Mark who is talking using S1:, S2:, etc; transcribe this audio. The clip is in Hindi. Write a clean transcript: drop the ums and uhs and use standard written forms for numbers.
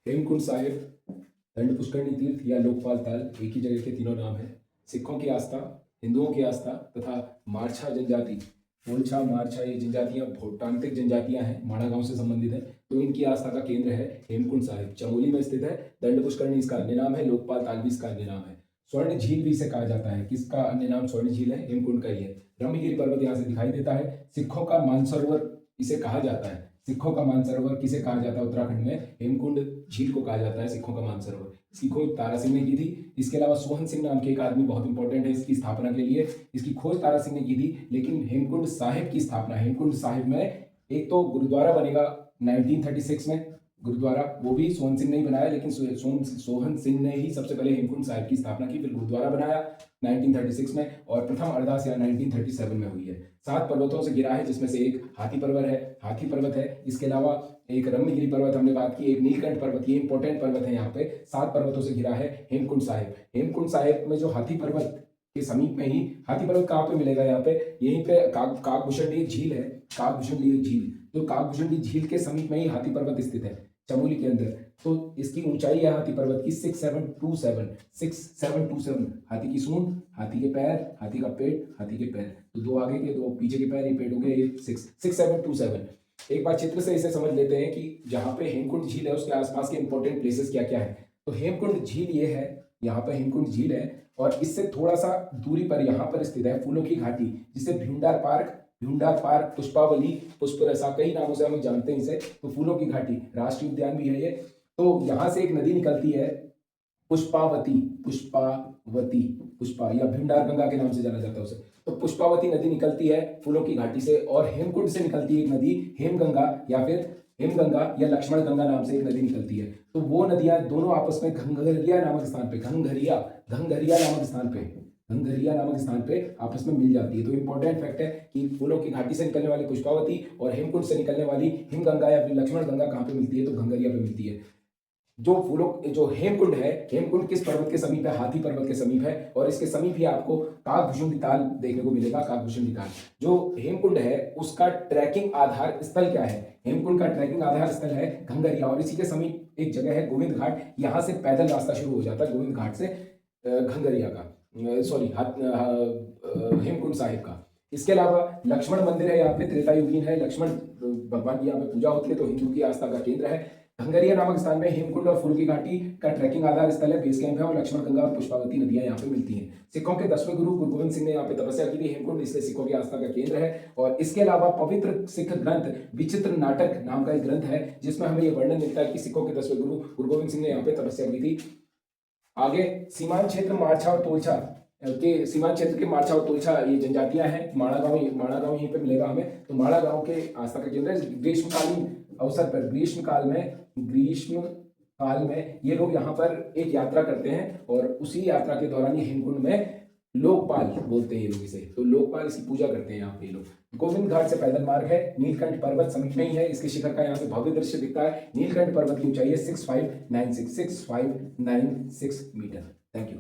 S1: हेमकुंड साहिब, दंड पुष्करणी तीर्थ या लोकपाल ताल एक ही जगह के तीनों नाम हैं। सिखों की आस्था, हिंदुओं की आस्था तथा मारछा जनजाति, ओलछा मारछा ये जनजातियां भूटांत्रिक जनजातियां हैं, माणा गांव से संबंधित है। तो इनकी आस्था का केंद्र है हेमकुंड साहिब, चमोली में स्थित है। दंड पुष्करणी इसका अन्य नाम है, लोकपाल ताल भी इसका अन्य नाम है। स्वर्ण झील भी इसे कहा जाता है। किसका अन्य नाम स्वर्ण झील है? हेमकुंड का ही है। ब्रह्मगिरी पर्वत यहाँ से दिखाई देता है। सिखों का मानसरोवर इसे कहा जाता है। सिखों का मानसरोवर किसे कहा जाता है? उत्तराखंड में हेमकुंड झील को कहा जाता है सिखों का मानसरोवर। इसकी खोज तारा सिंह ने की थी। इसके अलावा सोहन सिंह नाम के एक आदमी बहुत इंपॉर्टेंट है इसकी स्थापना के लिए। इसकी खोज तारा सिंह ने की थी, लेकिन हेमकुंड साहिब की स्थापना, हेमकुंड साहिब में एक तो गुरुद्वारा बनेगा 1936 में, गुरुद्वारा वो भी सोहन सिंह ने ही बनाया, लेकिन सोहन सिंह ने ही सबसे पहले हेमकुंड साहिब की स्थापना की, फिर गुरुद्वारा बनाया 1936 में, और प्रथम अरदास यहाँ 1937 में हुई है। 7 पर्वतों से घिरा है, जिसमें से एक हाथी पर्वत है। इसके अलावा एक रम्यगिरी पर्वत हमने बात की, एक नीलकंठ पर्वत, ये इंपॉर्टेंट पर्वत है। यहाँ पे 7 पर्वतों से घिरा है हेमकुंड साहिब। हेमकुंड साहिब में जो हाथी पर्वत के समीप में ही, हाथी पर्वत कहाँ पे मिलेगा? यहाँ पे यहीं पे काकभूषणी झील है, काकभूषणी झील। तो काकभूषणी झील के समीप में ही हाथी पर्वत स्थित है, चमोली के अंदर। तो इसकी ऊंचाई है हाथी पर्वत की 6727। हाथी की सूंड, हाथी के पैर, हाथी का पेट, हाथी के पैर, तो 2 आगे के 2 पीछे के पैर, ये पेट हो गया, ये 6727। एक बार चित्र से इसे समझ लेते हैं कि जहां पे हेमकुंड झील है उसके आसपास के इंपॉर्टेंट प्लेसेस क्या क्या है। तो हेमकुंड झील ये है, यहाँ पे हेमकुंड झील है, और इससे थोड़ा सा दूरी पर यहाँ पर स्थित है फूलों की घाटी, जिसे भ्यूंडार पार्क, पुष्पावली, पुष्परसा, कई नामों से हम जानते हैं इसे। तो फूलों की घाटी राष्ट्रीय उद्यान भी है ये। तो यहाँ से एक नदी निकलती है, पुष्पा या भीमडार गंगा के नाम से जाना जाता है उसे। तो पुष्पावती नदी निकलती है फूलों की घाटी से, और हेमकुंड से निकलती है एक नदी हेमगंगा या लक्ष्मण गंगा नाम से एक नदी निकलती है। तो वो नदियां दोनों आपस में घंघरिया नामक स्थान पे आपस में मिल जाती है। तो इंपॉर्टेंट फैक्ट है कि फूलों की घाटी से निकलने वाली पुष्पावती और हेमकुंड से निकलने वाली हिमगंगा या फिर लक्ष्मण गंगा कहाँ पे मिलती है? तो घंघरिया पे मिलती है। जो हेमकुंड है, हेमकुंड किस पर्वत के समीप है? हाथी पर्वत के समीप है, और इसके समीप ही आपको काकभूषुंडी ताल देखने को मिलेगा। काकभूषुंडी ताल जो हेमकुंड है उसका ट्रैकिंग आधार स्थल क्या है? हेमकुंड का ट्रैकिंग आधार स्थल है घंघरिया, और इसी के समीप एक जगह है गोविंद घाट। यहाँ से पैदल रास्ता शुरू हो जाता है गोविंद घाट से घंघरिया का, सॉरी हेमकुंड साहिब का। इसके अलावा लक्ष्मण मंदिर है, यहाँ पे त्रेतायुगीन है, लक्ष्मण भगवान की यहाँ पे पूजा होती है, तो हिंदू की आस्था का केंद्र है। घंघरिया नामक स्थान में हेमकुंड और फूलों की घाटी का ट्रैकिंग आधार स्थल है, बेस कैंप है, और लक्ष्मण गंगा और पुष्पावती नदियां यहाँ पे मिलती हैं। सिखों के 10वें गुरु गुरु गोविंद सिंह ने यहाँ पे तपस्या की थी हेमकुंड, इसलिए सिखों की आस्था का केंद्र है। और इसके अलावा पवित्र सिख ग्रंथ विचित्र नाटक नाम का एक ग्रंथ है, जिसमें हमें यह वर्णन मिलता है कि सिखों के 10वें गुरु गुरु गोविंद सिंह ने यहाँ पे तपस्या की थी। आगे सीमांत क्षेत्र मारछा और तोलछा के, सीमांत क्षेत्र के मारछा और तोलछा ये जनजातियां हैं। माणा गांव यहीं पे मिलेगा हमें। तो माणा गांव के आस्था का केंद्र है। ग्रीष्मकालीन अवसर पर, ग्रीष्म काल में ये लोग यहाँ पर एक यात्रा करते हैं, और उसी यात्रा के दौरान ये हेमकुंड में लोकपाल बोलते हैं ये लोग इसे, तो लोकपाल इसकी पूजा करते हैं यहाँ पे लोग। गोविंद घाट से पैदल मार्ग है। नीलकंठ पर्वत समीप में ही है, इसके शिखर का यहाँ से भव्य दृश्य दिखता है। नीलकंठ पर्वत की ऊंचाई है 6596 मीटर। Thank you.